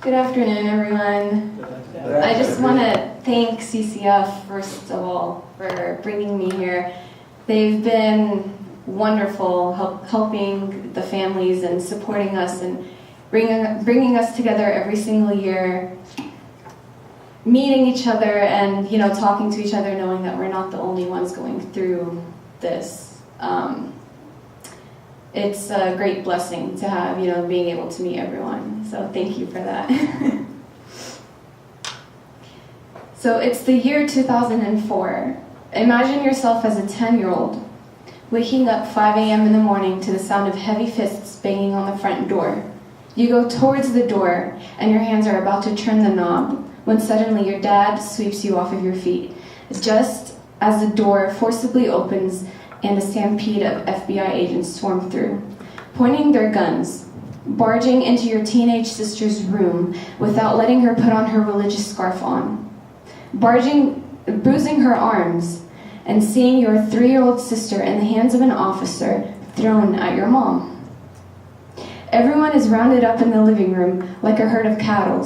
Good afternoon, everyone. I just want to thank CCF, first of all, for bringing me here. They've been wonderful helping the families and supporting us and bringing us together every single year, meeting each other and, talking to each other, knowing that we're not the only ones going through this. It's a great blessing to have, being able to meet everyone. So thank you for that. So it's the year 2004. Imagine yourself as a 10-year-old, waking up 5 a.m. in the morning to the sound of heavy fists banging on the front door. You go towards the door, and your hands are about to turn the knob, when suddenly your dad sweeps you off of your feet, just as the door forcibly opens and a stampede of FBI agents swarm through, pointing their guns, barging into your teenage sister's room without letting her put on her religious scarf on, bruising her arms, and seeing your 3-year-old sister in the hands of an officer thrown at your mom. Everyone is rounded up in the living room like a herd of cattle,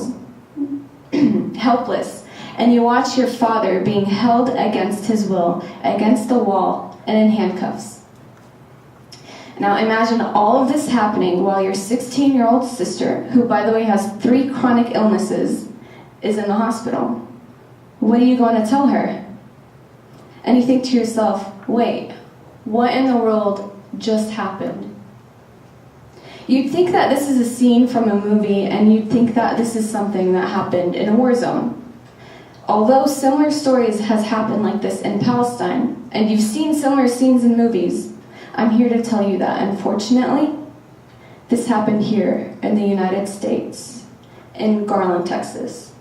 helpless, and you watch your father being held against his will, against the wall, and in handcuffs. Now imagine all of this happening while your 16-year-old sister, who by the way has 3 chronic illnesses, is in the hospital. What are you going to tell her? And you think to yourself, wait, what in the world just happened? You'd think that this is a scene from a movie, and you'd think that this is something that happened in a war zone. Although similar stories has happened like this in Palestine, and you've seen similar scenes in movies, I'm here to tell you that, unfortunately, this happened here in the United States, in Garland, Texas.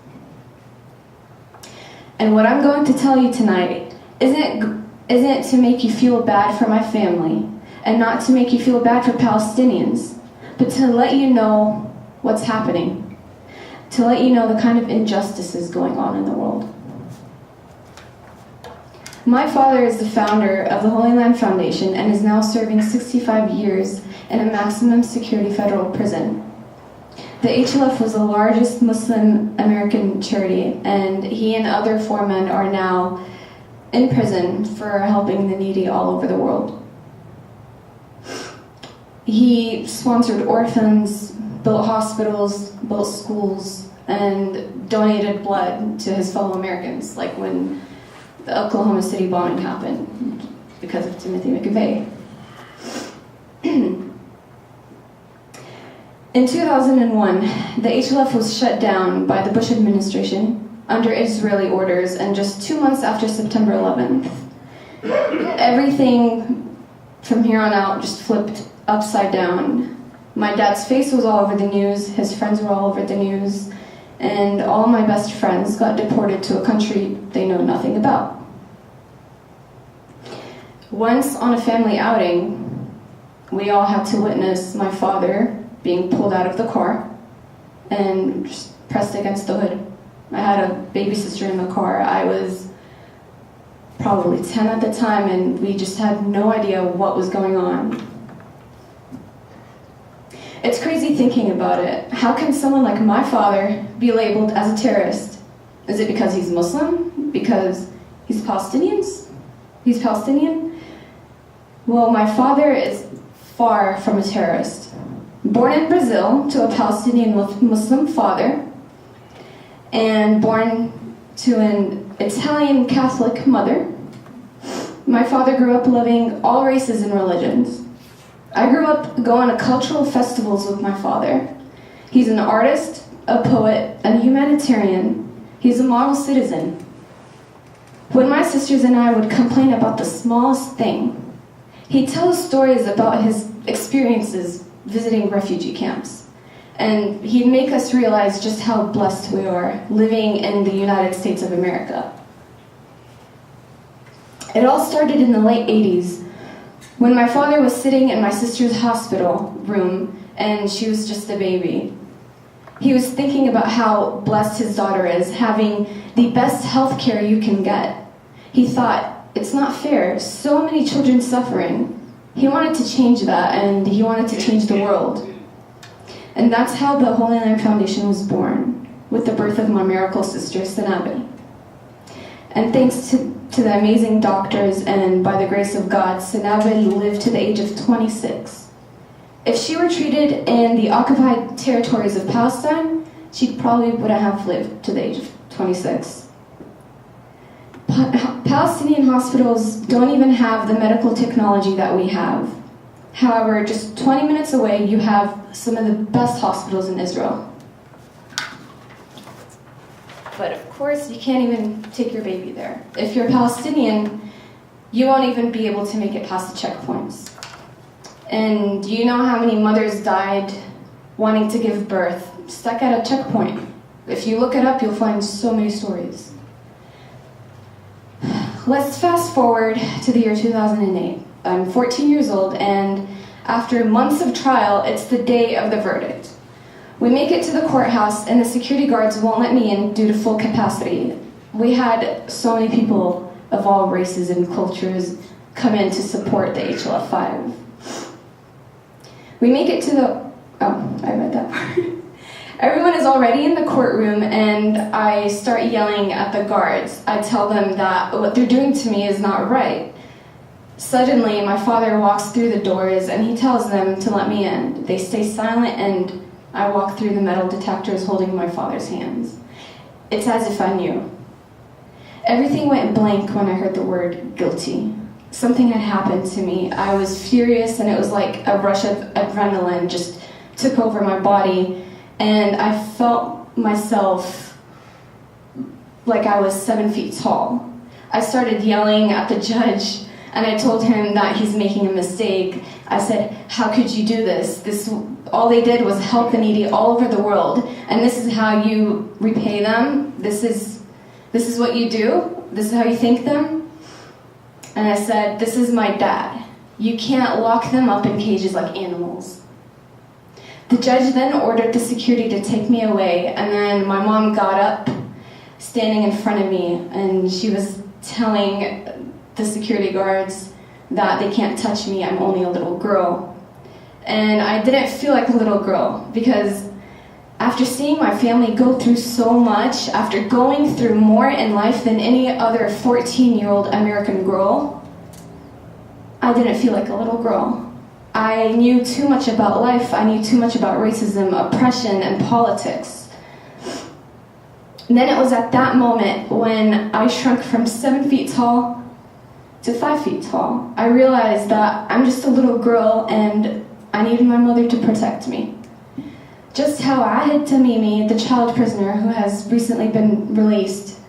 And what I'm going to tell you tonight isn't to make you feel bad for my family, and not to make you feel bad for Palestinians, but to let you know what's happening. To let you know the kind of injustices going on in the world. My father is the founder of the Holy Land Foundation and is now serving 65 years in a maximum security federal prison. The HLF was the largest Muslim American charity, and he and other 4 men are now in prison for helping the needy all over the world. He sponsored orphans, built hospitals, built schools, and donated blood to his fellow Americans, like when the Oklahoma City bombing happened because of Timothy McVeigh. In 2001, the HLF was shut down by the Bush administration under Israeli orders, and just 2 months after September 11th, everything from here on out just flipped upside down. My dad's face was all over the news, his friends were all over the news, and all my best friends got deported to a country they know nothing about. Once on a family outing, we all had to witness my father being pulled out of the car and just pressed against the hood. I had a baby sister in the car. I was probably 10 at the time, and we just had no idea what was going on. It's crazy thinking about it. How can someone like my father be labeled as a terrorist? Is it because he's Muslim? Because he's Palestinian? Well, my father is far from a terrorist. Born in Brazil to a Palestinian Muslim father, and born to an Italian Catholic mother, my father grew up loving all races and religions. I grew up going to cultural festivals with my father. He's an artist, a poet, and a humanitarian. He's a model citizen. When my sisters and I would complain about the smallest thing, he'd tell us stories about his experiences visiting refugee camps. And he'd make us realize just how blessed we are living in the United States of America. It all started in the late 80s, when my father was sitting in my sister's hospital room and she was just a baby. He was thinking about how blessed his daughter is, having the best health care you can get. He thought, it's not fair, so many children suffering. He wanted to change that, and he wanted to change the world. And that's how the Holy Land Foundation was born, with the birth of my miracle sister, Sanabi. And thanks to the amazing doctors and by the grace of God, Sanabi lived to the age of 26. If she were treated in the occupied territories of Palestine, she probably wouldn't have lived to the age of 26. Palestinian hospitals don't even have the medical technology that we have. However, just 20 minutes away, you have some of the best hospitals in Israel. But of course, you can't even take your baby there. If you're Palestinian, you won't even be able to make it past the checkpoints. And do you know how many mothers died wanting to give birth, stuck at a checkpoint? If you look it up, you'll find so many stories. Let's fast forward to the year 2008. I'm 14 years old, and after months of trial, it's the day of the verdict. We make it to the courthouse, and the security guards won't let me in due to full capacity. We had so many people of all races and cultures come in to support the HLF5. We make it to the... Oh, I read that part. Everyone is already in the courtroom, and I start yelling at the guards. I tell them that what they're doing to me is not right. Suddenly, my father walks through the doors, and he tells them to let me in. They stay silent, and I walk through the metal detectors holding my father's hands. It's as if I knew. Everything went blank when I heard the word guilty. Something had happened to me. I was furious, and it was like a rush of adrenaline just took over my body, and I felt myself like I was 7 feet tall. I started yelling at the judge, and I told him that he's making a mistake. I said, "How could you do this? All they did was help the needy all over the world, and this is how you repay them? This is what you do? This is how you thank them?" And I said, "This is my dad. You can't lock them up in cages like animals." The judge then ordered the security to take me away, and then my mom got up, standing in front of me, and she was telling the security guards that they can't touch me, I'm only a little girl. And I didn't feel like a little girl, because after seeing my family go through so much, after going through more in life than any other 14-year-old American girl, I didn't feel like a little girl. I knew too much about life. I knew too much about racism, oppression, and politics. And then it was at that moment when I shrunk from 7 feet tall to 5 feet tall. I realized that I'm just a little girl and I needed my mother to protect me. Just how Ahid Tamimi, the child prisoner who has recently been released,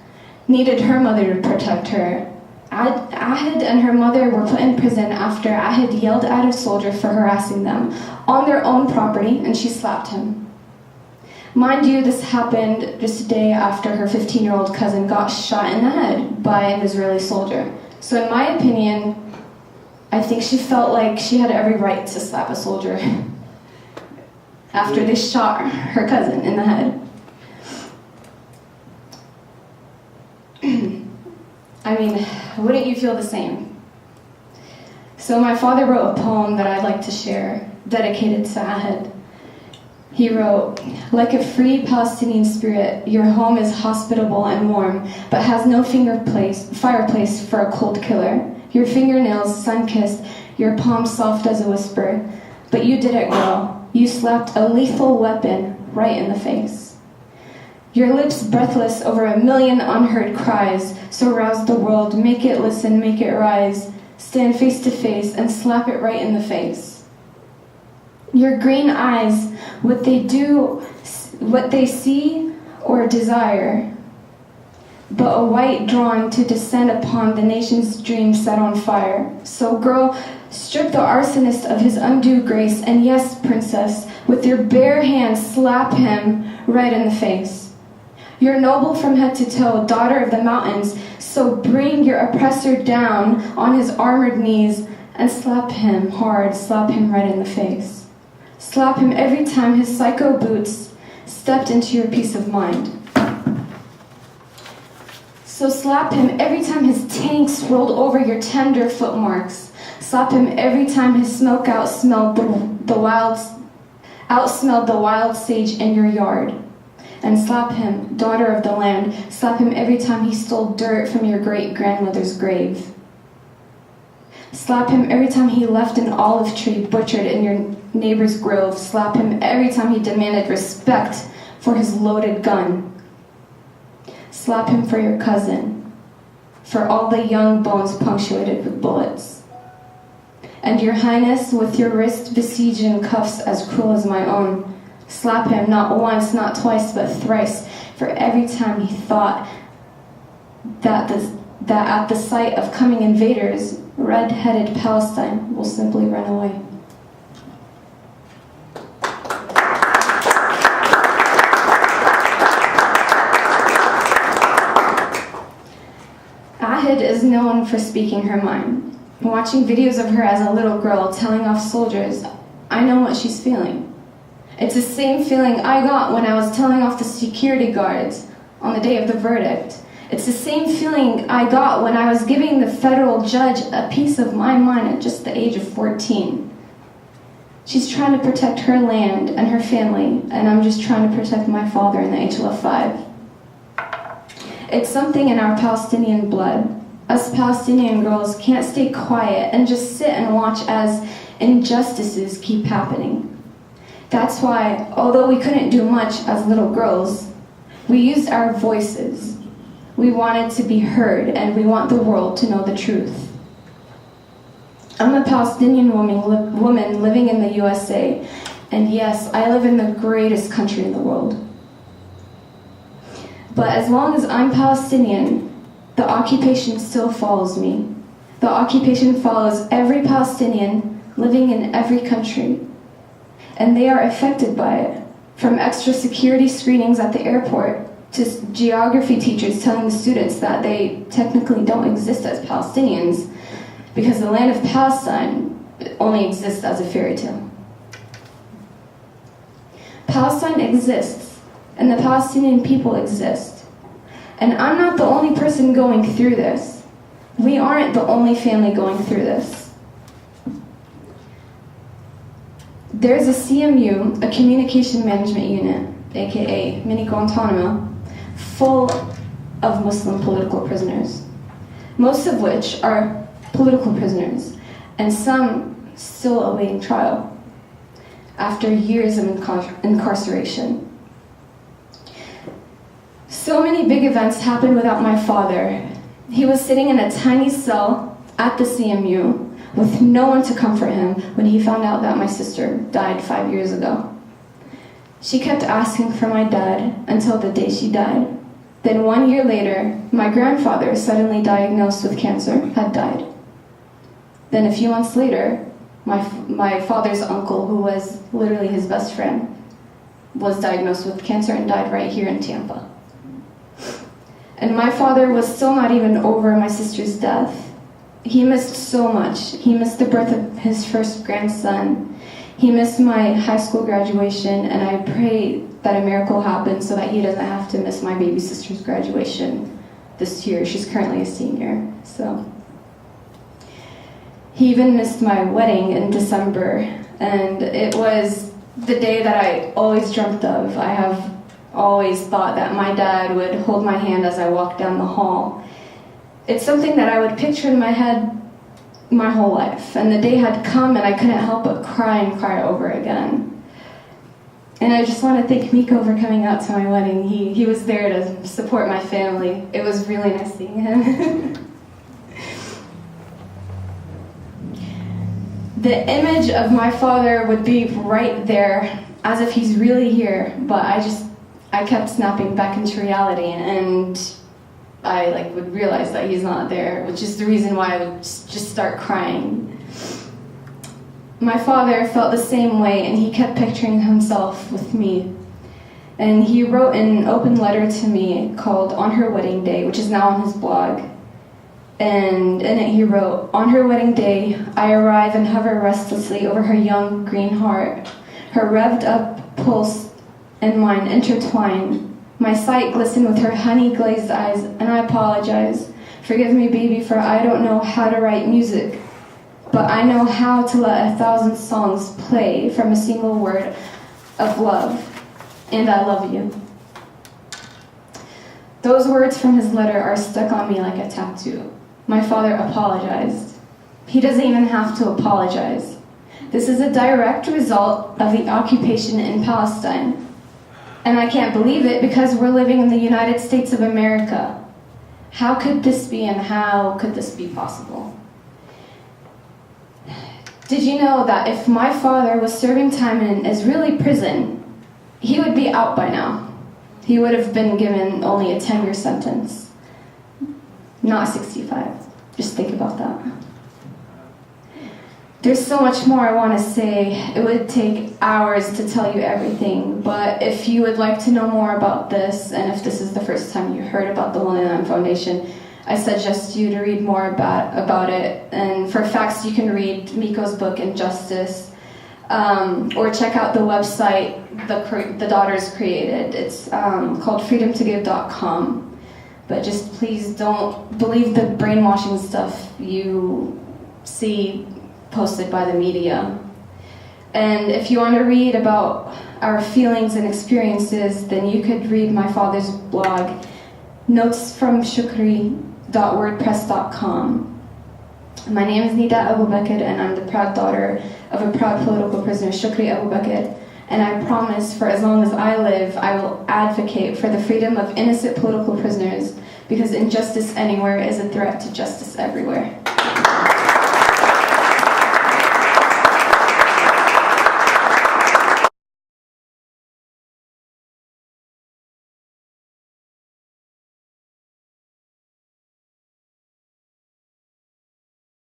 needed her mother to protect her. Ahid and her mother were put in prison after Ahid yelled at a soldier for harassing them on their own property, and she slapped him. Mind you, this happened just a day after her 15-year-old cousin got shot in the head by an Israeli soldier. So in my opinion, I think she felt like she had every right to slap a soldier after they shot her cousin in the head. I mean, wouldn't you feel the same? So my father wrote a poem that I'd like to share, dedicated to Ahid. He wrote, "Like a free Palestinian spirit, your home is hospitable and warm, but has no fireplace for a cold killer. Your fingernails sun-kissed, your palm soft as a whisper. But you did it, girl. You slapped a lethal weapon right in the face. Your lips breathless over a million unheard cries, so rouse the world, make it listen, make it rise. Stand face to face and slap it right in the face. Your green eyes, what they see or desire, but a white drawn to descend upon the nation's dream set on fire. So girl, strip the arsonist of his undue grace, and yes, princess, with your bare hands slap him right in the face. You're noble from head to toe, daughter of the mountains, so bring your oppressor down on his armored knees and slap him hard, slap him right in the face. Slap him every time his psycho boots stepped into your peace of mind. So slap him every time his tanks rolled over your tender footmarks. Slap him every time his smoke out smelled the wild outsmelled the wild sage in your yard. And slap him, daughter of the land, slap him every time he stole dirt from your great-grandmother's grave. Slap him every time he left an olive tree butchered in your neighbor's grove. Slap him every time he demanded respect for his loaded gun. Slap him for your cousin, for all the young bones punctuated with bullets. And your highness, with your wrist besieged in cuffs as cruel as my own, slap him not once, not twice, but thrice, for every time he thought that at the sight of coming invaders, red-headed Palestine will simply run away. Ahid is known for speaking her mind. Watching videos of her as a little girl telling off soldiers, I know what she's feeling. It's the same feeling I got when I was telling off the security guards on the day of the verdict. It's the same feeling I got when I was giving the federal judge a piece of my mind at just the age of 14. She's trying to protect her land and her family, and I'm just trying to protect my father in the HLF-5. It's something in our Palestinian blood. Us Palestinian girls can't stay quiet and just sit and watch as injustices keep happening. That's why, although we couldn't do much as little girls, we used our voices. We wanted to be heard, and we want the world to know the truth. I'm a Palestinian woman living in the USA, and yes, I live in the greatest country in the world. But as long as I'm Palestinian, the occupation still follows me. The occupation follows every Palestinian living in every country. And they are affected by it, from extra security screenings at the airport to geography teachers telling the students that they technically don't exist as Palestinians because the land of Palestine only exists as a fairy tale. Palestine exists, and the Palestinian people exist. And I'm not the only person going through this. We aren't the only family going through this. There's a CMU, a communication management unit, aka Mini Guantanamo, full of Muslim political prisoners, most of which are political prisoners, and some still awaiting trial after years of incarceration. So many big events happened without my father. He was sitting in a tiny cell at the CMU with no one to comfort him when he found out that my sister died 5 years ago. She kept asking for my dad until the day she died. Then 1 year later, my grandfather, suddenly diagnosed with cancer, had died. Then a few months later, my father's uncle, who was literally his best friend, was diagnosed with cancer and died right here in Tampa. And my father was still not even over my sister's death. He missed so much. He missed the birth of his first grandson. He missed my high school graduation, and I pray that a miracle happens so that he doesn't have to miss my baby sister's graduation this year. She's currently a senior, so. He even missed my wedding in December, and it was the day that I always dreamt of. I have always thought that my dad would hold my hand as I walked down the hall. It's something that I would picture in my head my whole life, and the day had come and I couldn't help but cry and cry over again. And I just want to thank Miko for coming out to my wedding. He was there to support my family. It was really nice seeing him. The image of my father would be right there, as if he's really here, but I kept snapping back into reality, and I would realize that he's not there, which is the reason why I would just start crying. My father felt the same way, and he kept picturing himself with me. And he wrote an open letter to me called On Her Wedding Day, which is now on his blog. And in it he wrote, "On her wedding day, I arrive and hover restlessly over her young green heart. Her revved up pulse and mine intertwine. My sight glistened with her honey-glazed eyes, and I apologize. Forgive me, baby, for I don't know how to write music, but I know how to let 1,000 songs play from a single word of love, and I love you. Those words from his letter are stuck on me like a tattoo. My father apologized. He doesn't even have to apologize. This is a direct result of the occupation in Palestine. And I can't believe it because we're living in the United States of America. How could this be, and how could this be possible? Did you know that if my father was serving time in an Israeli prison, he would be out by now? He would have been given only a 10-year sentence, not 65. Just think about that. There's so much more I want to say. It would take hours to tell you everything, but if you would like to know more about this, and if this is the first time you heard about the Holy Land Foundation, I suggest you to read more about it. And for facts, you can read Miko's book, Injustice, or check out the website the daughters created. It's called freedomtogive.com. But just please don't believe the brainwashing stuff you see posted by the media. And if you want to read about our feelings and experiences, then you could read my father's blog, Notes from Shukri.wordpress.com. My name is Nida Abu Baker, and I'm the proud daughter of a proud political prisoner, Shukri Abu Baker. And I promise, for as long as I live, I will advocate for the freedom of innocent political prisoners, because injustice anywhere is a threat to justice everywhere.